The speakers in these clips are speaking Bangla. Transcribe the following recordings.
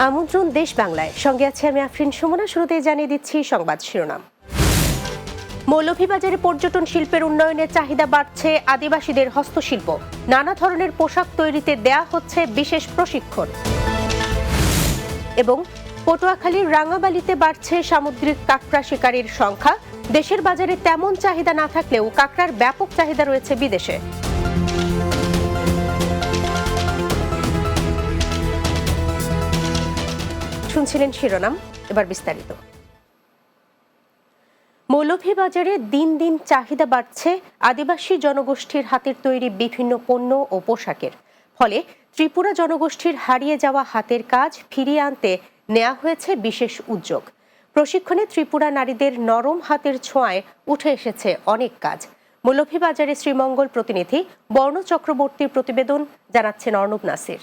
আমন্ত্রণ দেশ বাংলায়, সঙ্গে আছে আমি আফরিন সুমনা। শুরুতেই জানিয়ে দিচ্ছি সংবাদ শিরোনাম। মৌলভীবাজারে পর্যটন শিল্পের উন্নয়নে চাহিদা বাড়ছে, আদিবাসীদের হস্তশিল্প, নানা ধরনের পোশাক তৈরিতে দেয়া হচ্ছে বিশেষ প্রশিক্ষণ। এবং পটুয়াখালীর রাঙাবালিতে বাড়ছে সামুদ্রিক কাঁকড়া শিকারীর সংখ্যা, দেশের বাজারে তেমন চাহিদা না থাকলেও কাঁকড়ার ব্যাপক চাহিদা রয়েছে বিদেশে। শুনছিলেন শিরোনাম, এবার বিস্তারিত। মৌলভীবাজারে দিন দিন চাহিদা বাড়ছে আদিবাসী জনগোষ্ঠীর হাতের তৈরি বিভিন্ন পণ্য ও পোশাকের। ফলে ত্রিপুরা জনগোষ্ঠীর হারিয়ে যাওয়া হাতের কাজ ফিরিয়ে আনতে নেওয়া হয়েছে বিশেষ উদ্যোগ। প্রশিক্ষণে ত্রিপুরা নারীদের নরম হাতের ছোঁয়ায় উঠে এসেছে অনেক কাজ। মৌলভীবাজারে শ্রীমঙ্গল প্রতিনিধি বর্ণ চক্রবর্তীর প্রতিবেদন, জানাচ্ছেন অর্ণব নাসির।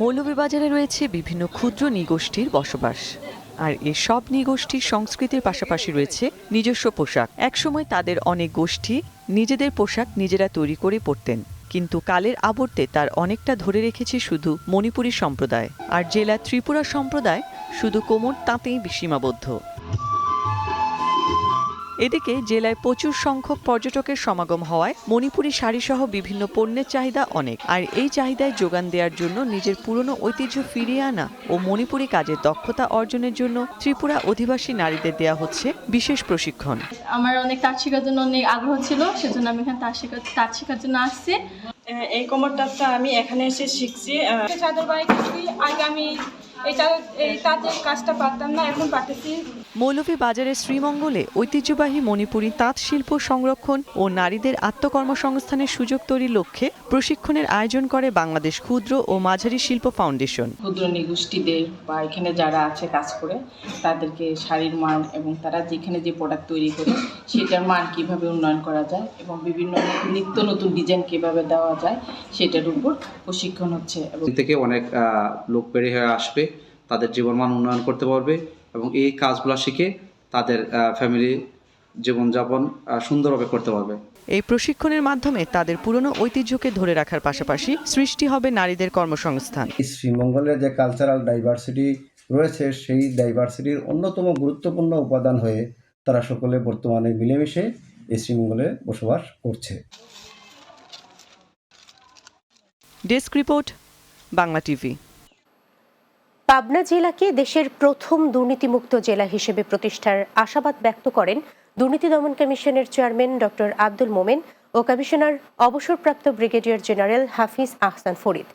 মৌলভীবাজারে রয়েছে বিভিন্ন ক্ষুদ্র নৃগোষ্ঠীর বসবাস, আর এসব নৃগোষ্ঠীর সংস্কৃতির পাশাপাশি রয়েছে নিজস্ব পোশাক। একসময় তাদের অনেক গোষ্ঠী নিজেদের পোশাক নিজেরা তৈরি করে পরতেন, কিন্তু কালের আবর্তে তার অনেকটা ধরে রেখেছে শুধু মণিপুরী সম্প্রদায়, আর জেলা ত্রিপুরা সম্প্রদায় শুধু কোমর তাঁতেই সীমাবদ্ধ। এদিকে জেলায় প্রচুর সংখ্যক পর্যটকের সমাগম হওয়ায় মণিপুরী শাড়িসহ বিভিন্ন পণ্যের চাহিদা অনেক। আর এই চাহিদায় যোগান দেওয়ার জন্য নিজের পুরনো ঐতিহ্য ফিরিয়ে আনা ও মণিপুরী কাজের দক্ষতা অর্জনের জন্য ত্রিপুরা অধিবাসী নারীদের দেওয়া হচ্ছে বিশেষ প্রশিক্ষণ। আমার অনেক তাঁত শেখার জন্য অনেক আগ্রহ ছিল, সেজন্য আমি এখানে তাঁত শেখার জন্য আসছি। এই কোমর তাঁতটা আমি এখানে এসে শিখছি। চাদর বানাইতেছি, আগে আমি এই তাঁতের কাজটা পারতাম না, এখন পারতেছি। মৌলভীবাজারের শ্রীমঙ্গলে ঐতিহ্যবাহী মণিপুরী তাঁত শিল্প সংরক্ষণ ও নারীদের আত্মকর্মসংস্থানের সুযোগ তৈরির লক্ষ্যে প্রশিক্ষণের আয়োজন করে বাংলাদেশ ক্ষুদ্র ও মাঝারি শিল্প ফাউন্ডেশন। ক্ষুদ্র নৃগোষ্ঠীদের বা এখানে যারা আছে কাজ করে তাদেরকে শাড়ির মান এবং তারা যেখানে যে প্রোডাক্ট তৈরি করে সেটার মান কিভাবে উন্নয়ন করা যায় এবং বিভিন্ন নিত্য নতুন ডিজাইন কিভাবে দেওয়া যায় সেটার উপর প্রশিক্ষণ হচ্ছে। এবং থেকে অনেক লোক বেড়ে হয়ে আসবে, তাদের জীবনমান উন্নয়ন করতে পারবে এবং এই কাজগুলো শিখে তাদের ফ্যামিলি জীবনযাপন সুন্দরভাবে করতে পারবে। এই প্রশিক্ষণের মাধ্যমে তাদের পুরনো ঐতিহ্যকে ধরে রাখার পাশাপাশি সৃষ্টি হবে নারীদের কর্মসংস্থান। শ্রীমঙ্গলের যে কালচারাল ডাইভার্সিটি রয়েছে, সেই ডাইভার্সিটির অন্যতম গুরুত্বপূর্ণ উপাদান হয়ে তারা সকলে বর্তমানে মিলেমিশে এই শ্রীমঙ্গলে বসবাস করছে। Desk report, Bangla TV. Pabna জেলাকে দেশের প্রথম দুর্নীতিমুক্ত জেলা হিসেবে প্রতিষ্ঠার আশাবাদ ব্যক্ত করেন দুর্নীতি দমন কমিশনের চেয়ারম্যান ডক্টর আব্দুল মোমেন ও কমিশনার অবসরপ্রাপ্ত ব্রিগেডিয়ার জেনারেল হাফিজ আহসান ফরিদ।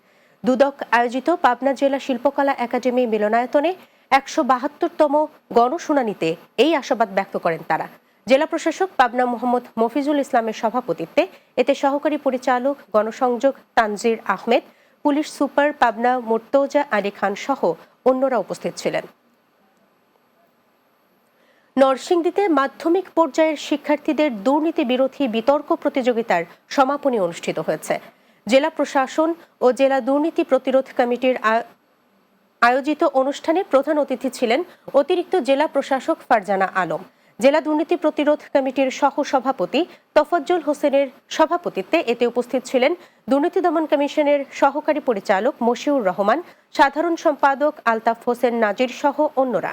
দুদক আয়োজিত পাবনা জেলা শিল্পকলা একাডেমি মিলনায়তনে ১৭২তম গণশুনানিতে এই আশাবাদ ব্যক্ত করেন তারা। জেলা প্রশাসক পাবনা মোহাম্মদ মফিজুল ইসলামের সভাপতিত্বে এতে সহকারী পরিচালক গণসংযোগ তানজির আহমেদ, পুলিশ সুপার পাবনা মোর্তজা আলী খান সহ অন্যরা উপস্থিত ছিলেন। নরসিংদীতে মাধ্যমিক পর্যায়ের শিক্ষার্থীদের দুর্নীতি বিরোধী বিতর্ক প্রতিযোগিতার সমাপনী অনুষ্ঠিত হয়েছে। জেলা প্রশাসন ও জেলা দুর্নীতি প্রতিরোধ কমিটির আয়োজিত অনুষ্ঠানে প্রধান অতিথি ছিলেন অতিরিক্ত জেলা প্রশাসক ফারজানা আলম। জেলা দুর্নীতি প্রতিরোধ কমিটির সহ সভাপতি তফাজ্জল হোসেনের সভাপতিত্বে এতে উপস্থিত ছিলেন দুর্নীতি দমন কমিশনের সহকারী পরিচালক মশিউর রহমান, সাধারণ সম্পাদক আলতাফ হোসেন নাজির সহ অন্যরা।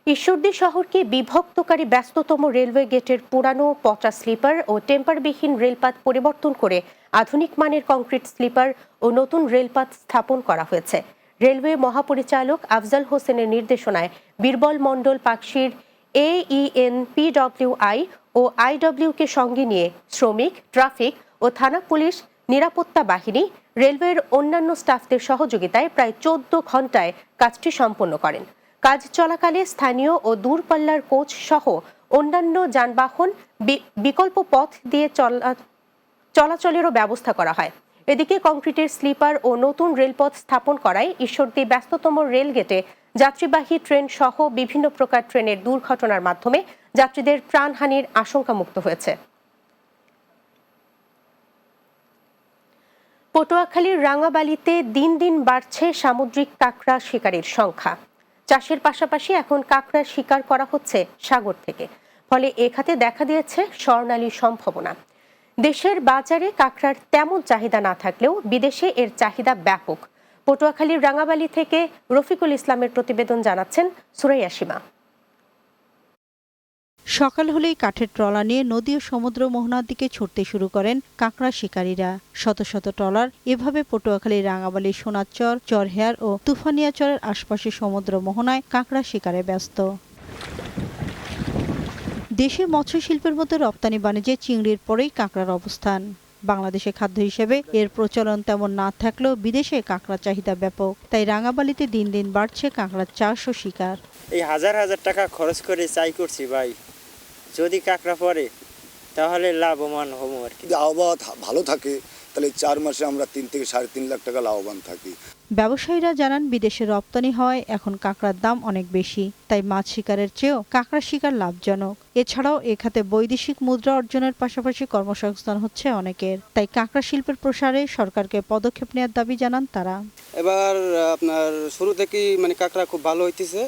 ঈশ্বরদী শহরকে বিভক্তকারী ব্যস্ততম রেলওয়ে গেটের পুরানো পচা স্লিপার ও টেম্পারবিহীন রেলপাত পরিবর্তন করে আধুনিক মানের কংক্রিট স্লিপার ও নতুন রেলপাত স্থাপন করা হয়েছে। রেলওয়ে মহাপরিচালক আফজাল হোসেনের নির্দেশনায় বীরবল মণ্ডল পাকশির AENPWI ও IWকে সঙ্গে নিয়ে শ্রমিক, ট্রাফিক ও থানা পুলিশ, নিরাপত্তা বাহিনী, রেলওয়ের অন্যান্য স্টাফদের সহযোগিতায় প্রায় 14 ঘণ্টায় কাজটি সম্পন্ন করেন। কাজ চলাকালে স্থানীয় ও দূরপাল্লার কোচ সহ অন্যান্য যানবাহন বিকল্প পথ দিয়ে চলাচলেরও ব্যবস্থা করা হয়। এদিকে কংক্রিটের স্লিপার ও নতুন রেলপথ স্থাপন করায় ঈশ্বরদী ব্যস্ততম রেল গেটে যাত্রীবাহী ট্রেন সহ বিভিন্ন প্রকার ট্রেনের দুর্ঘটনার মাধ্যমে যাত্রীদের প্রাণহানির আশঙ্কা মুক্ত হয়েছে। পটুয়াখালীর রাঙাবালিতে দিন দিন বাড়ছে সামুদ্রিক কাঁকড়া শিকারীর সংখ্যা। চাষের পাশাপাশি এখন কাঁকড়া শিকার করা হচ্ছে সাগর থেকে, ফলে এ খাতে দেখা দিয়েছে স্বর্ণালী সম্ভাবনা। দেশের বাজারে কাঁকড়ার তেমন চাহিদা না থাকলেও বিদেশে এর চাহিদা ব্যাপক। পটুয়াখালীর রাঙাবালি থেকে রফিকুল ইসলামের প্রতিবেদন জানাচ্ছেন সুরাইয়া সীমা। সকাল হলেই কাঠের ট্রলা নিয়ে নদী ও সমুদ্র মোহনার দিকে ছুটতে শুরু করেন কাঁকড়া শিকারীরা। শত শত ট্রলার এভাবে পটুয়াখালীর রাঙাবালি, সোনারচর, চরহেয়ার ও তুফানিয়াচরের আশপাশে সমুদ্র মোহনায় কাঁকড়া শিকারে ব্যস্ত। দেশে মৎস্য শিল্পের মধ্যে রপ্তানি বাণিজ্যে চিংড়ির পরেই কাঁকড়ার অবস্থান। বাংলাদেশে খাদ্য হিসেবে এর প্রচলন তেমন না থাকলেও বিদেশে কাঁকড়ার চাহিদা ব্যাপক। তাই রাঙাবালিতে দিন দিন বাড়ছে কাঁকড়ার চাষ ও শিকার। এই হাজার হাজার টাকা খরচ করে চাই করছি ভাই, যদি কাঁকড়া পড়ে তাহলে লাভবান হবো আর কি। যদি আবহাওয়া ভালো থাকে তাহলে 4 মাসে আমরা 3 থেকে 3.5 লাখ টাকা লাভবান থাকি। ব্যবসায়ীরা জানান বিদেশে রপ্তানি হয় এখন কাঁকড়ার দাম অনেক বেশি, তাই মাছ শিকারের চেয়েও কাঁকড়া শিকার লাভজনক। এছাড়াও এ খাতে বৈদেশিক মুদ্রা অর্জনের পাশাপাশি কর্মসংস্থান হচ্ছে অনেকের। তাই কাঁকড়া শিল্পের প্রসারে সরকারকে পদক্ষেপ নেওয়ার দাবি জানান তারা। এবার আপনার শুরু থেকেই কাঁকড়া খুব ভালো হইতেছে।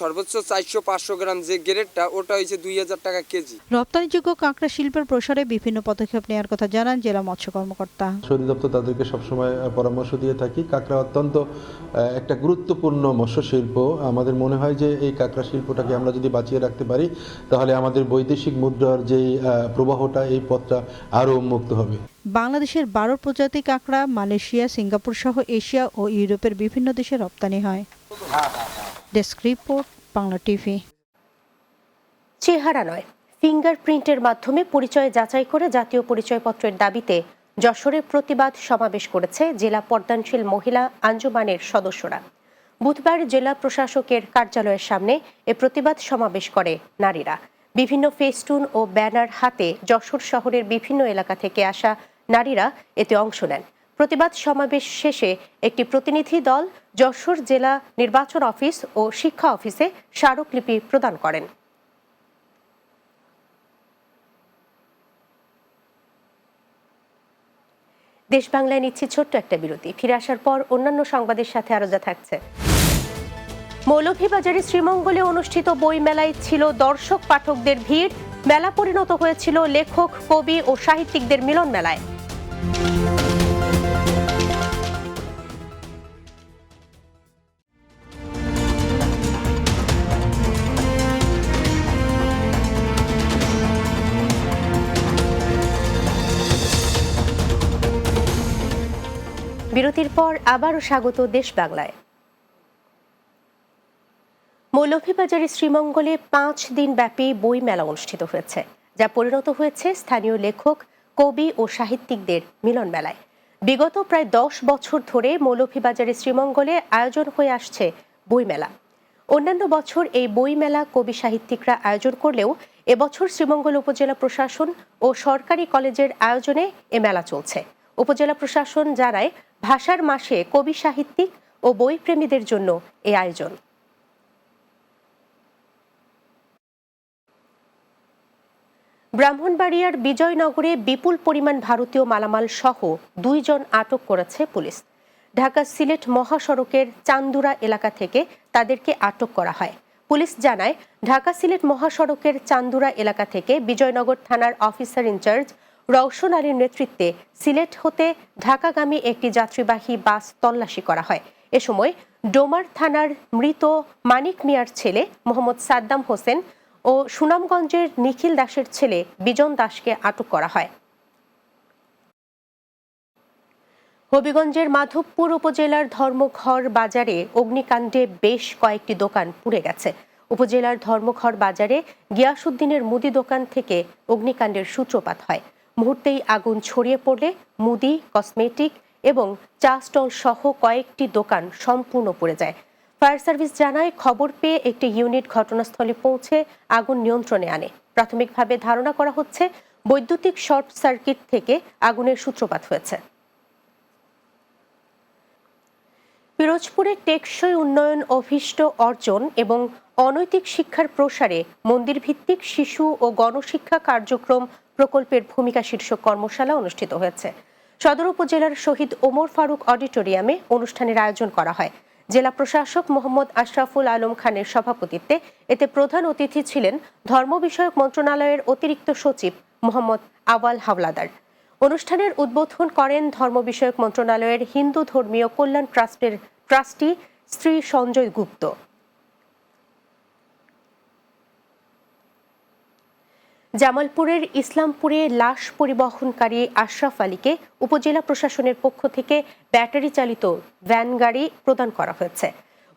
সর্বোচ্চ 400-500 গ্রাম যে গ্রেডটা ওটা হয়েছে 2000 টাকা কেজি। রপ্তানিযোগ্য কাঁকড়া শিল্পের প্রসারে বিভিন্ন পদক্ষেপ নেওয়ার কথা জানান জেলা মৎস্য কর্মকর্তা। অধিদপ্তর তাদেরকে সবসময় পরামর্শ দিয়ে থাকি। কাঁকড়া অত্যন্ত একটা গুরুত্বপূর্ণ মৎস্য শিল্প। আমাদের মনে হয় যে এই কাঁকড়া শিল্পটাকে আমরা যদি বাঁচিয়ে রাখতে পারি তাহলে আমাদের বৈদেশিক মুদ্রার যেই প্রবাহটা, এই পথটা আরও উন্মুক্ত হবে। বাংলাদেশের 12 প্রজাতি কাঁকড়া মালয়েশিয়া, সিঙ্গাপুর সহ এশিয়া ও ইউরোপের বিভিন্ন দেশে রপ্তানি হয়। Desk report, Bangla TV. চেহারা নয়, ফিঙ্গারপ্রিন্টের মাধ্যমে পরিচয় যাচাই করে জাতীয় পরিচয়পত্রের দাবিতে যশোরে প্রতিবাদ সমাবেশ করেছে জেলা পর্দানশীল মহিলা আঞ্জুমানের সদস্যরা। বুধবার জেলা প্রশাসকের কার্যালয়ের সামনে এ প্রতিবাদ সমাবেশ করে নারীরা। বিভিন্ন ফেস্টুন ও ব্যানার হাতে যশোর শহরের বিভিন্ন এলাকা থেকে আসা নারীরা এতে অংশ নেন। প্রতিবাদ সমাবেশ শেষে একটি প্রতিনিধি দল যশোর জেলা নির্বাচন অফিস ও শিক্ষা অফিসে স্মারকলিপি প্রদান করেন। দেশ বাংলায় নিচ্ছি ছোট্ট একটা বিরতি। ফিরে আসার পর অন্যান্য সংবাদের সাথে আরো যা থাকছে। মৌলভীবাজারের শ্রীমঙ্গলে অনুষ্ঠিত বই মেলায় ছিল দর্শক পাঠকদের ভিড়। মেলা পরিণত হয়েছিল লেখক, কবি ও সাহিত্যিকদের মিলন মেলায়। বিরতির পর আবারও স্বাগত দেশ বাংলায়। মৌলভীবাজারের শ্রীমঙ্গলে 5 দিন ব্যাপী বই মেলা অনুষ্ঠিত হয়েছে, যা পরিণত হয়েছে স্থানীয় লেখক, কবি ও সাহিত্যিকদের মিলন মেলায়। বিগত প্রায় 10 বছর ধরে মৌলভীবাজারের শ্রীমঙ্গলে আয়োজন হয়ে আসছে বই মেলা। অন্যান্য বছর এই বই মেলা কবি সাহিত্যিকরা আয়োজন করলেও এবছর শ্রীমঙ্গল উপজেলা প্রশাসন ও সরকারি কলেজের আয়োজনে এ মেলা চলছে। উপজেলা প্রশাসন জানায়, ভাষার মাসে কবি সাহিত্যিক ও বইপ্রেমীদের জন্য এই আয়োজন। ব্রাহ্মণবাড়িয়ার বিজয়নগরে বিপুল পরিমাণ ভারতীয় মালামাল সহ 2 জন আটক করেছে পুলিশ। ঢাকা সিলেট মহাসড়কের চান্দুরা এলাকা থেকে তাদেরকে আটক করা হয়। পুলিশ জানায়, ঢাকা সিলেট মহাসড়কের চান্দুরা এলাকা থেকে বিজয়নগর থানার অফিসার ইনচার্জ রওশন আলীর নেতৃত্বে সিলেট হতে ঢাকাগামী একটি যাত্রীবাহী বাস তল্লাশি করা হয়। এ সময় ডোমার থানার মৃত মানিক মিয়ার ছেলে মোহাম্মদ সাদ্দাম হোসেন ও সুনামগঞ্জের নিখিল দাসের ছেলে বিজন দাসকে আটক করা হয়। হবিগঞ্জের মাধবপুর উপজেলার ধর্মঘর বাজারে অগ্নিকাণ্ডে বেশ কয়েকটি দোকান পুড়ে গেছে। উপজেলার ধর্মঘর বাজারে গিয়াসউদ্দিনের মুদি দোকান থেকে অগ্নিকাণ্ডের সূত্রপাত হয়। মুহূর্তেই আগুন ছড়িয়ে পড়লে মুদি, কসমেটিক এবং চা স্টল সহ কয়েকটি দোকান সম্পূর্ণ পুড়ে যায়। ফায়ার সার্ভিস জানায়, খবর পেয়ে একটি ইউনিট ঘটনাস্থলে পৌঁছে আগুন নিয়ন্ত্রণে আনে। প্রাথমিকভাবে ধারণা করা হচ্ছে বৈদ্যুতিক শর্ট সার্কিট থেকে আগুনের সূত্রপাত হয়েছে। পিরোজপুরে টেকসই উন্নয়ন অভিষ্ট অর্জন এবং অনৈতিক শিক্ষার প্রসারে মন্দির ভিত্তিক শিশু ও গণশিক্ষা কার্যক্রম প্রকল্পের ভূমিকা শীর্ষক কর্মশালা অনুষ্ঠিত হয়েছে। সদর উপজেলার শহীদ ওমর ফারুক অডিটোরিয়ামে অনুষ্ঠানের আয়োজন করা হয়। জেলা প্রশাসক মোহাম্মদ আশরাফুল আলম খানের সভাপতিত্বে এতে প্রধান অতিথি ছিলেন ধর্ম বিষয়ক মন্ত্রণালয়ের অতিরিক্ত সচিব মোহাম্মদ আওয়াল হাওলাদার। অনুষ্ঠানের উদ্বোধন করেন ধর্ম বিষয়ক মন্ত্রণালয়ের হিন্দু ধর্মীয় কল্যাণ ট্রাস্টের ট্রাস্টি শ্রী সঞ্জয় গুপ্ত। জামালপুরের ইসলামপুরে লাশ পরিবহনকারী আশরাফ আলীকে উপজেলা প্রশাসনের পক্ষ থেকে ব্যাটারি চালিত ভ্যান গাড়ি প্রদান করা হয়েছে।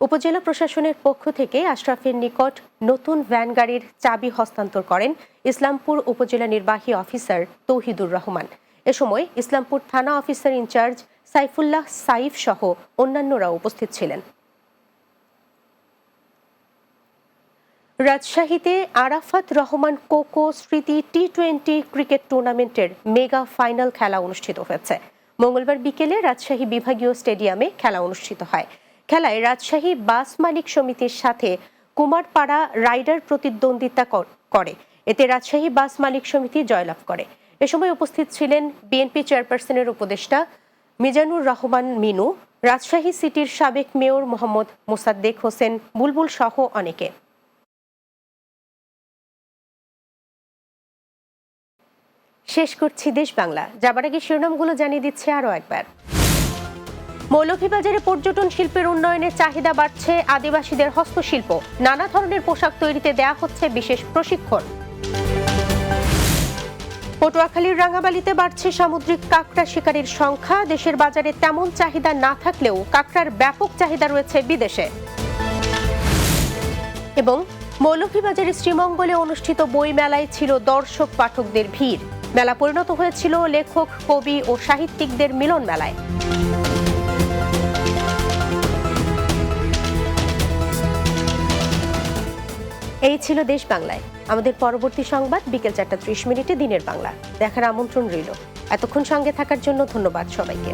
উপজেলা প্রশাসনের পক্ষ থেকে আশরাফের নিকট নতুন ভ্যান গাড়ির চাবি হস্তান্তর করেন ইসলামপুর উপজেলা নির্বাহী অফিসার তৌহিদুর রহমান। এ সময় ইসলামপুর থানা অফিসার ইনচার্জ সাইফুল্লাহ সাইফ সহ অন্যান্যরা উপস্থিত ছিলেন। রাজশাহীতে আরাফাত রহমান কোকো স্মৃতি টি-20 ক্রিকেট টুর্নামেন্টের মেগা ফাইনাল খেলা অনুষ্ঠিত হয়েছে। মঙ্গলবার বিকেলে রাজশাহী বিভাগীয় স্টেডিয়ামে খেলা অনুষ্ঠিত হয়। খেলায় রাজশাহী বাস মালিক সমিতির সাথে কুমারপাড়া রাইডার প্রতিদ্বন্দ্বিতা করে। এতে রাজশাহী বাস মালিক সমিতি জয়লাভ করে। এ সময় উপস্থিত ছিলেন বিএনপি চেয়ারপারসনের উপদেষ্টা মিজানুর রহমান মিনু, রাজশাহী সিটির সাবেক মেয়র মোহাম্মদ মোসাদ্দেক হোসেন বুলবুল সহ অনেকে। শেষ করছি দেশ বাংলা। যাবার আগে শিরোনামগুলো জানিয়ে দিচ্ছে আরও একবার। মৌলভীবাজারে পর্যটন শিল্পের উন্নয়নে চাহিদা বাড়ছে, আদিবাসীদের হস্তশিল্প, নানা ধরনের পোশাক তৈরিতে দেয়া হচ্ছে বিশেষ প্রশিক্ষণ। পটুয়াখালীর রাঙাবালিতে বাড়ছে সামুদ্রিক কাঁকড়া শিকারীর সংখ্যা, দেশের বাজারে তেমন চাহিদা না থাকলেও কাঁকড়ার ব্যাপক চাহিদা রয়েছে বিদেশে। এবং মৌলভীবাজারের শ্রীমঙ্গলে অনুষ্ঠিত বই মেলায় ছিল দর্শক পাঠকদের ভিড়। মেলা পরিণত হয়েছিল লেখক, কবি ও সাহিত্যিকদের মিলন মেলায়। এই ছিল দেশ বাংলায়। আমাদের পরবর্তী সংবাদ বিকেল 4:30 দিনের বাংলা দেখার আমন্ত্রণ রইল। এতক্ষণ সঙ্গে থাকার জন্য ধন্যবাদ সবাইকে।